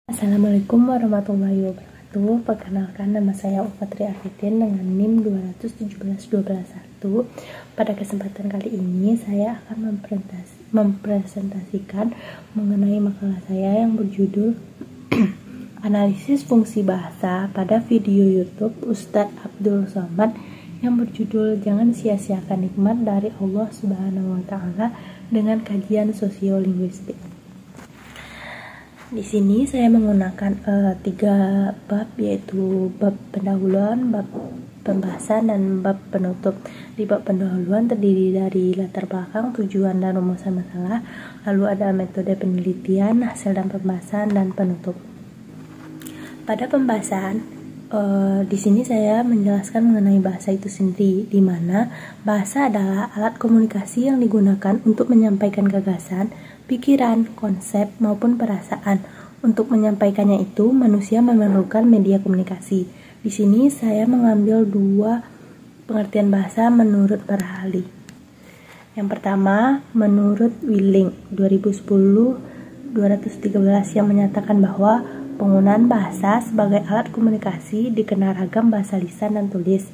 Assalamualaikum warahmatullahi wabarakatuh. Perkenalkan, nama saya Ufatri Arifin dengan NIM 2171211. Pada kesempatan kali ini saya akan mempresentasikan mengenai makalah saya yang berjudul Analisis Fungsi Bahasa pada video YouTube Ustadz Abdul Somad yang berjudul Jangan Sia-siakan Nikmat dari Allah Subhanahu wa Ta'ala dengan kajian sosiolinguistik. Di sini saya menggunakan 3 bab, yaitu bab pendahuluan, bab pembahasan, dan bab penutup. Di bab pendahuluan terdiri dari latar belakang, tujuan, dan rumusan masalah. Lalu ada metode penelitian, hasil dan pembahasan, dan penutup. Pada pembahasan, di sini saya menjelaskan mengenai bahasa itu sendiri, di mana bahasa adalah alat komunikasi yang digunakan untuk menyampaikan gagasan, pikiran, konsep, maupun perasaan. Untuk menyampaikannya itu, manusia memerlukan media komunikasi. Di sini saya mengambil 2 pengertian bahasa menurut para ahli. Yang pertama, menurut Willing 2010-213 yang menyatakan bahwa penggunaan bahasa sebagai alat komunikasi dikenal ragam bahasa lisan dan tulis.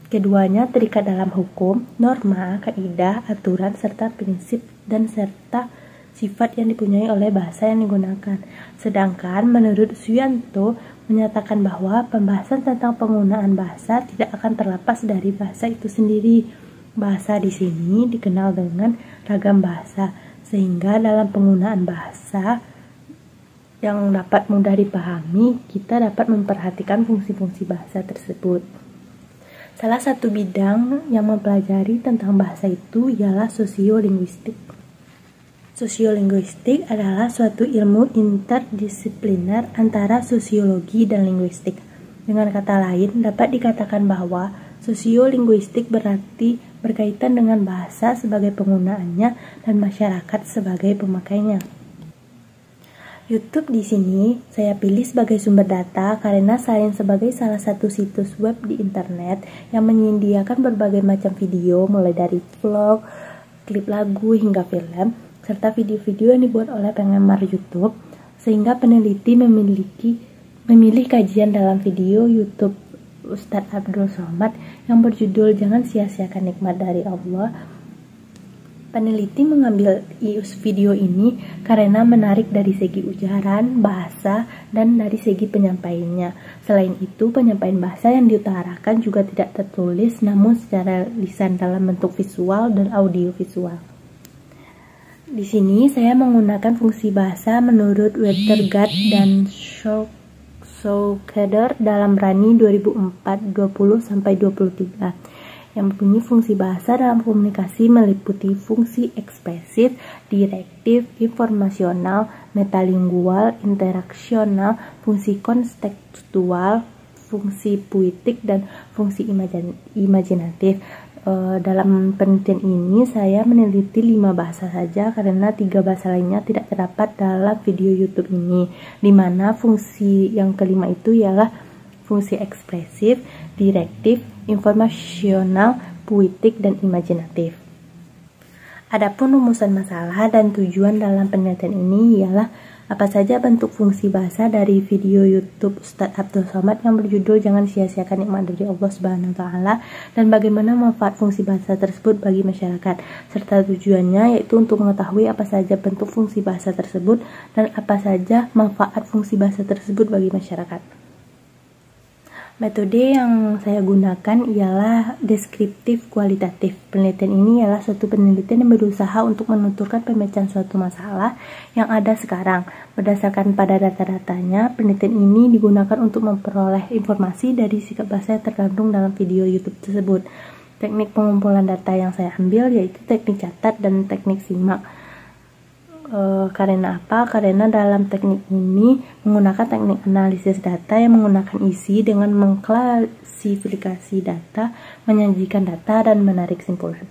Keduanya terikat dalam hukum, norma, kaidah, aturan, serta prinsip dan serta sifat yang dipunyai oleh bahasa yang digunakan. Sedangkan menurut Suyanto menyatakan bahwa pembahasan tentang penggunaan bahasa tidak akan terlepas dari bahasa itu sendiri. Bahasa di sini dikenal dengan ragam bahasa, sehingga dalam penggunaan bahasa yang dapat mudah dipahami, kita dapat memperhatikan fungsi-fungsi bahasa tersebut. Salah satu bidang yang mempelajari tentang bahasa itu ialah sosiolinguistik. Sosiolinguistik adalah suatu ilmu interdisipliner antara sosiologi dan linguistik. Dengan kata lain, dapat dikatakan bahwa sosiolinguistik berarti berkaitan dengan bahasa sebagai penggunaannya dan masyarakat sebagai pemakainya. YouTube di sini saya pilih sebagai sumber data karena selain sebagai salah satu situs web di internet yang menyediakan berbagai macam video mulai dari vlog, klip lagu hingga film, serta video-video yang dibuat oleh penggemar YouTube, sehingga peneliti memilih kajian dalam video YouTube Ustadz Abdul Somad yang berjudul Jangan Sia-siakan Nikmat dari Allah. Peneliti mengambil video ini karena menarik dari segi ujaran, bahasa, dan dari segi penyampaiannya. Selain itu, penyampaian bahasa yang diutarakan juga tidak tertulis, namun secara lisan dalam bentuk visual dan audio visual. Di sini saya menggunakan fungsi bahasa menurut Wettergaard dan Schaukader dalam Rani 2004-20-23. Yang bunyi fungsi bahasa dalam komunikasi meliputi fungsi ekspresif, direktif, informasional, metalingual, interaksional, fungsi kontekstual, fungsi puitik, dan fungsi imajinatif. Dalam penelitian ini saya meneliti 5 bahasa saja karena 3 bahasa lainnya tidak terdapat dalam video YouTube ini, di mana fungsi yang kelima itu ialah fungsi ekspresif, direktif, informasional, puitik, dan imajinatif. Adapun rumusan masalah dan tujuan dalam penelitian ini ialah apa saja bentuk fungsi bahasa dari video YouTube Ustadz Abdul Somad yang berjudul Jangan Sia-siakan Nikmat dari Allah Subhanahu wa Ta'ala, dan bagaimana manfaat fungsi bahasa tersebut bagi masyarakat, serta tujuannya yaitu untuk mengetahui apa saja bentuk fungsi bahasa tersebut dan apa saja manfaat fungsi bahasa tersebut bagi masyarakat. Metode yang saya gunakan ialah deskriptif kualitatif. Penelitian ini ialah suatu penelitian yang berusaha untuk menuturkan pemecahan suatu masalah yang ada sekarang. Berdasarkan pada data-datanya, penelitian ini digunakan untuk memperoleh informasi dari sikap bahasa yang terkandung dalam video YouTube tersebut. Teknik pengumpulan data yang saya ambil yaitu teknik catat dan teknik simak. Karena apa? Karena dalam teknik ini menggunakan teknik analisis data yang menggunakan isi dengan mengklasifikasi data, menyajikan data, dan menarik kesimpulan.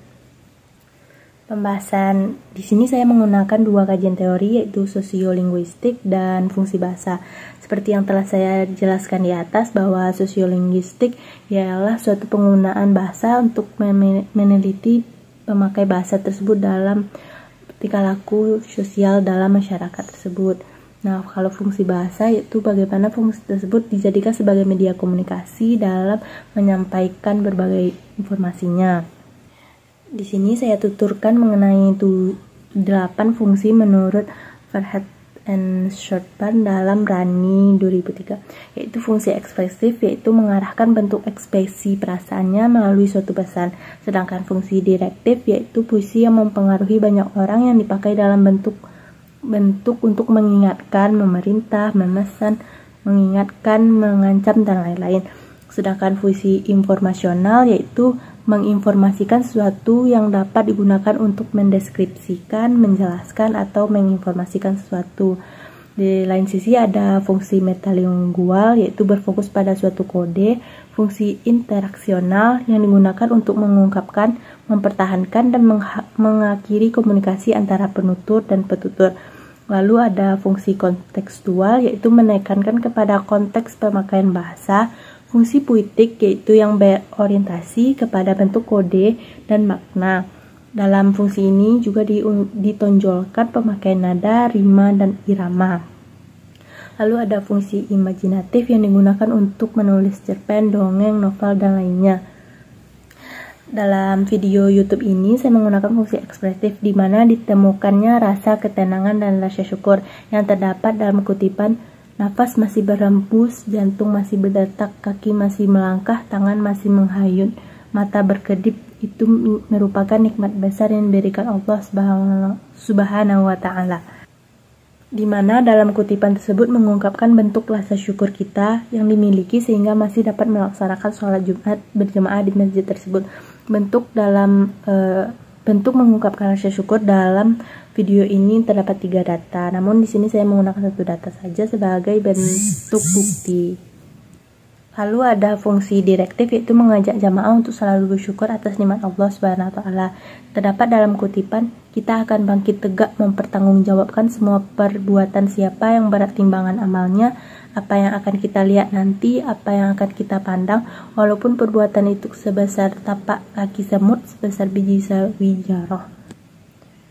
Pembahasan di sini saya menggunakan 2 kajian teori, yaitu sosiolinguistik dan fungsi bahasa. Seperti yang telah saya jelaskan di atas bahwa sosiolinguistik ialah suatu penggunaan bahasa untuk meneliti pemakai bahasa tersebut dalam tingkah laku sosial dalam masyarakat tersebut. Nah, kalau fungsi bahasa yaitu bagaimana fungsi tersebut dijadikan sebagai media komunikasi dalam menyampaikan berbagai informasinya. Di sini saya tuturkan mengenai 8 fungsi menurut Verheet and Shortman dalam Rani 2003, yaitu fungsi ekspresif, yaitu mengarahkan bentuk ekspresi perasaannya melalui suatu pesan, sedangkan fungsi direktif yaitu puisi yang mempengaruhi banyak orang yang dipakai dalam bentuk untuk mengingatkan, memerintah, memesan, mengingatkan, mengancam, dan lain-lain. Sedangkan fungsi informasional yaitu menginformasikan sesuatu yang dapat digunakan untuk mendeskripsikan, menjelaskan, atau menginformasikan sesuatu. Di lain sisi ada fungsi metalingual yaitu berfokus pada suatu kode, fungsi interaksional yang digunakan untuk mengungkapkan, mempertahankan, dan mengakhiri komunikasi antara penutur dan petutur. Lalu ada fungsi kontekstual yaitu menekankan kepada konteks pemakaian bahasa, fungsi puitik yaitu yang berorientasi kepada bentuk kode dan makna. Dalam fungsi ini juga ditonjolkan pemakaian nada, rima, dan irama. Lalu ada fungsi imajinatif yang digunakan untuk menulis cerpen, dongeng, novel, dan lainnya. Dalam video YouTube ini saya menggunakan fungsi ekspresif di mana ditemukannya rasa ketenangan dan rasa syukur yang terdapat dalam kutipan nafas masih berhembus, jantung masih berdetak, kaki masih melangkah, tangan masih menghayun, mata berkedip. Itu merupakan nikmat besar yang diberikan Allah Subhanahu wa Ta'ala, di mana dalam kutipan tersebut mengungkapkan bentuk rasa syukur kita yang dimiliki sehingga masih dapat melaksanakan sholat Jumat berjamaah di masjid tersebut. Bentuk mengungkapkan rasa syukur dalam video ini terdapat 3 data. Namun di sini saya menggunakan 1 data saja sebagai bentuk bukti. Lalu ada fungsi direktif yaitu mengajak jamaah untuk selalu bersyukur atas nikmat Allah Subhanahu wa Ta'ala. Terdapat dalam kutipan, kita akan bangkit tegak mempertanggungjawabkan semua perbuatan siapa yang berat timbangan amalnya, apa yang akan kita lihat nanti, apa yang akan kita pandang, walaupun perbuatan itu sebesar tapak kaki semut, sebesar biji sawi jaroh.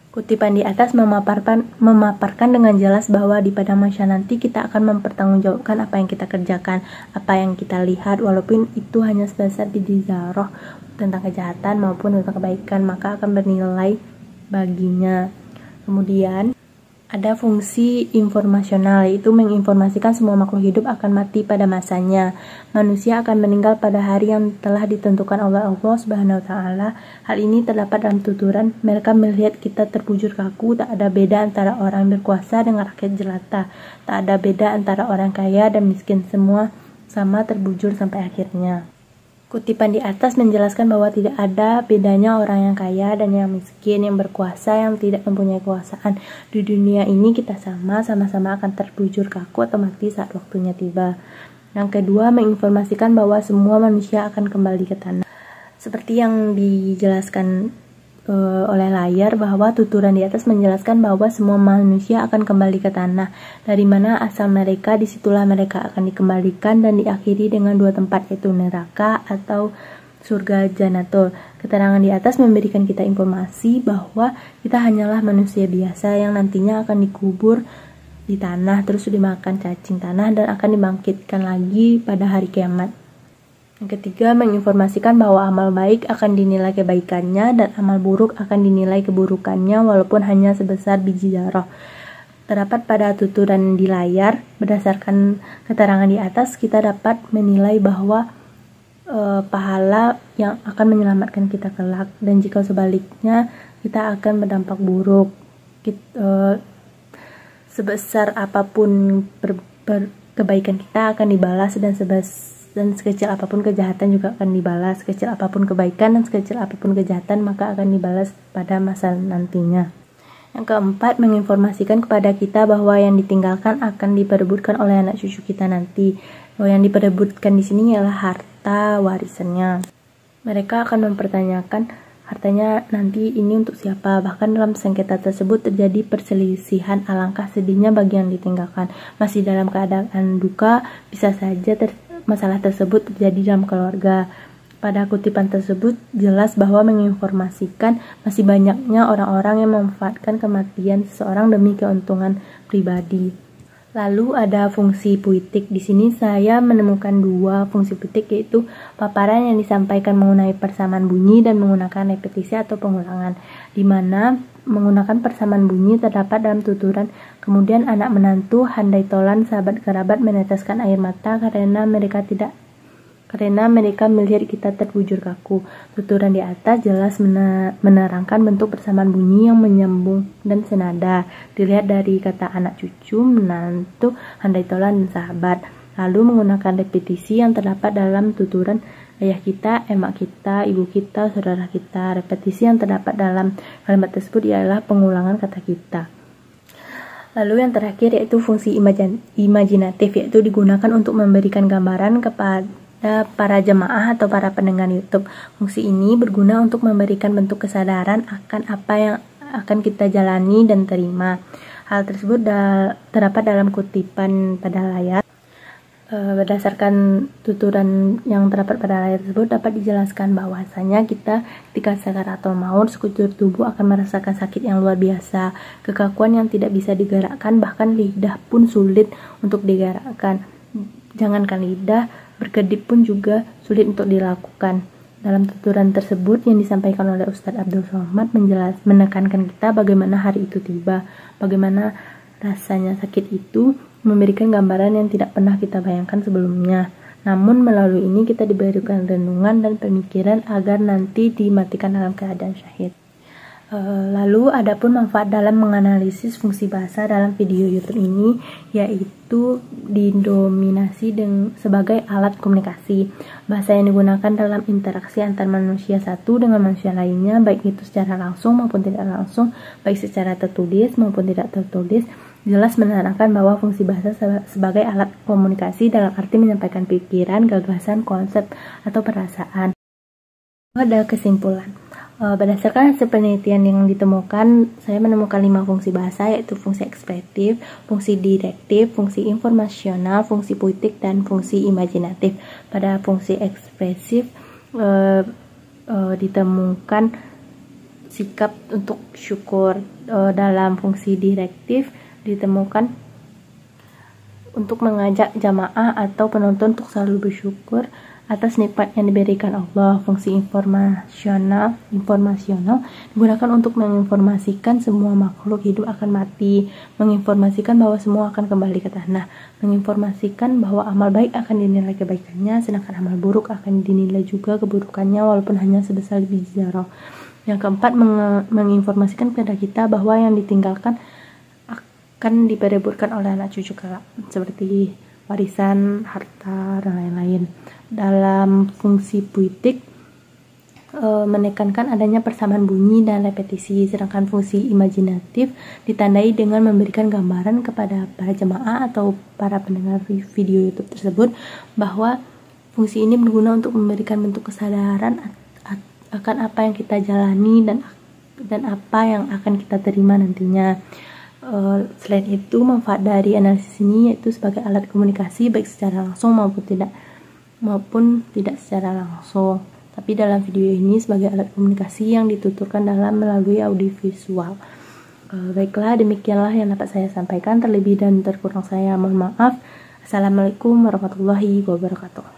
Kutipan di atas memaparkan dengan jelas bahwa di padang mahsyar nanti kita akan mempertanggungjawabkan apa yang kita kerjakan, apa yang kita lihat, walaupun itu hanya sebesar biji zarah tentang kejahatan maupun tentang kebaikan, maka akan bernilai baginya. Kemudian ada fungsi informasional, yaitu menginformasikan semua makhluk hidup akan mati pada masanya. Manusia akan meninggal pada hari yang telah ditentukan oleh Allah Subhanahu wa Ta'ala. Hal ini terdapat dalam tuturan, mereka melihat kita terbujur kaku, tak ada beda antara orang berkuasa dengan rakyat jelata, tak ada beda antara orang kaya dan miskin, semua sama terbujur sampai akhirnya. Kutipan di atas menjelaskan bahwa tidak ada bedanya orang yang kaya dan yang miskin, yang berkuasa, yang tidak mempunyai kekuasaan. Di dunia ini kita sama-sama akan terbujur kaku atau mati saat waktunya tiba. Yang kedua, menginformasikan bahwa semua manusia akan kembali ke tanah. Seperti yang dijelaskan oleh layar, bahwa tuturan di atas menjelaskan bahwa semua manusia akan kembali ke tanah. Dari mana asal mereka, disitulah mereka akan dikembalikan dan diakhiri dengan 2 tempat, yaitu neraka atau surga Jannatul. Keterangan di atas memberikan kita informasi bahwa kita hanyalah manusia biasa yang nantinya akan dikubur di tanah, terus dimakan cacing tanah dan akan dibangkitkan lagi pada hari kiamat. Yang ketiga, menginformasikan bahwa amal baik akan dinilai kebaikannya dan amal buruk akan dinilai keburukannya walaupun hanya sebesar biji zarah. Terdapat pada tuturan di layar, berdasarkan keterangan di atas kita dapat menilai bahwa pahala yang akan menyelamatkan kita kelak, dan jika sebaliknya kita akan berdampak buruk. Sebesar apapun kebaikan kita akan dibalas, dan sekecil apapun kejahatan juga akan dibalas. Sekecil apapun kebaikan dan sekecil apapun kejahatan maka akan dibalas pada masa nantinya. Yang keempat, menginformasikan kepada kita bahwa yang ditinggalkan akan diperebutkan oleh anak cucu kita nanti. Bahwa yang diperebutkan di sini ialah harta warisannya. Mereka akan mempertanyakan hartanya nanti ini untuk siapa. Bahkan dalam sengketa tersebut terjadi perselisihan, alangkah sedihnya bagi yang ditinggalkan. Masih dalam keadaan duka, bisa saja masalah tersebut terjadi dalam keluarga. Pada kutipan tersebut jelas bahwa menginformasikan masih banyaknya orang-orang yang memanfaatkan kematian seseorang demi keuntungan pribadi. Lalu ada fungsi puitik. Di sini saya menemukan dua fungsi puitik, yaitu paparan yang disampaikan mengenai persamaan bunyi dan menggunakan repetisi atau pengulangan, di mana menggunakan persamaan bunyi terdapat dalam tuturan. Kemudian anak menantu, handai tolan, sahabat kerabat meneteskan air mata karena mereka melihat kita terbujur kaku. Tuturan di atas jelas menerangkan bentuk persamaan bunyi yang menyambung dan senada. Dilihat dari kata anak, cucu, menantu, handai tolan, dan sahabat. Lalu menggunakan repetisi yang terdapat dalam tuturan ayah kita, emak kita, ibu kita, saudara kita. Repetisi yang terdapat dalam kalimat tersebut ialah pengulangan kata kita. Lalu yang terakhir yaitu fungsi imajinatif, yaitu digunakan untuk memberikan gambaran kepada para jemaah atau para pendengar YouTube. Fungsi ini berguna untuk memberikan bentuk kesadaran akan apa yang akan kita jalani dan terima. Hal tersebut terdapat dalam kutipan pada layar. Berdasarkan tuturan yang terdapat pada layar tersebut dapat dijelaskan bahwasanya kita ketika sakaratul maut sekujur tubuh akan merasakan sakit yang luar biasa, kekakuan yang tidak bisa digerakkan, bahkan lidah pun sulit untuk digerakkan. Jangankan lidah, berkedip pun juga sulit untuk dilakukan. Dalam tuturan tersebut yang disampaikan oleh Ustadz Abdul Somad menekankan kita bagaimana hari itu tiba, bagaimana rasanya sakit itu, memberikan gambaran yang tidak pernah kita bayangkan sebelumnya. Namun melalui ini kita diberikan renungan dan pemikiran agar nanti dimatikan dalam keadaan syahid. Lalu adapun manfaat dalam menganalisis fungsi bahasa dalam video YouTube ini, yaitu didominasi sebagai alat komunikasi. Bahasa yang digunakan dalam interaksi antar manusia satu dengan manusia lainnya, baik itu secara langsung maupun tidak langsung, baik secara tertulis maupun tidak tertulis, jelas menerangkan bahwa fungsi bahasa sebagai alat komunikasi dalam arti menyampaikan pikiran, gagasan, konsep, atau perasaan. Ada kesimpulan. Berdasarkan hasil penelitian yang ditemukan, saya menemukan 5 fungsi bahasa, yaitu fungsi ekspresif, fungsi direktif, fungsi informasional, fungsi puitik, dan fungsi imajinatif. Pada fungsi ekspresif ditemukan sikap untuk syukur. Dalam fungsi direktif ditemukan untuk mengajak jamaah atau penonton untuk selalu bersyukur atas nikmat yang diberikan Allah. Fungsi informasional digunakan untuk menginformasikan semua makhluk hidup akan mati, menginformasikan bahwa semua akan kembali ke tanah, menginformasikan bahwa amal baik akan dinilai kebaikannya, sedangkan amal buruk akan dinilai juga keburukannya walaupun hanya sebesar biji zarah. Yang keempat, menginformasikan kepada kita bahwa yang ditinggalkan akan diperebutkan oleh anak cucu kelak, seperti warisan, harta, dan lain-lain. Dalam fungsi puitik menekankan adanya persamaan bunyi dan repetisi, sedangkan fungsi imajinatif ditandai dengan memberikan gambaran kepada para jemaah atau para pendengar video YouTube tersebut bahwa fungsi ini berguna untuk memberikan bentuk kesadaran akan apa yang kita jalani dan apa yang akan kita terima nantinya. Selain itu, manfaat dari analisis ini yaitu sebagai alat komunikasi baik secara langsung maupun tidak secara langsung. Tapi dalam video ini sebagai alat komunikasi yang dituturkan melalui audiovisual. Baiklah, demikianlah yang dapat saya sampaikan. Terlebih dan terkurang saya mohon maaf. Assalamualaikum warahmatullahi wabarakatuh.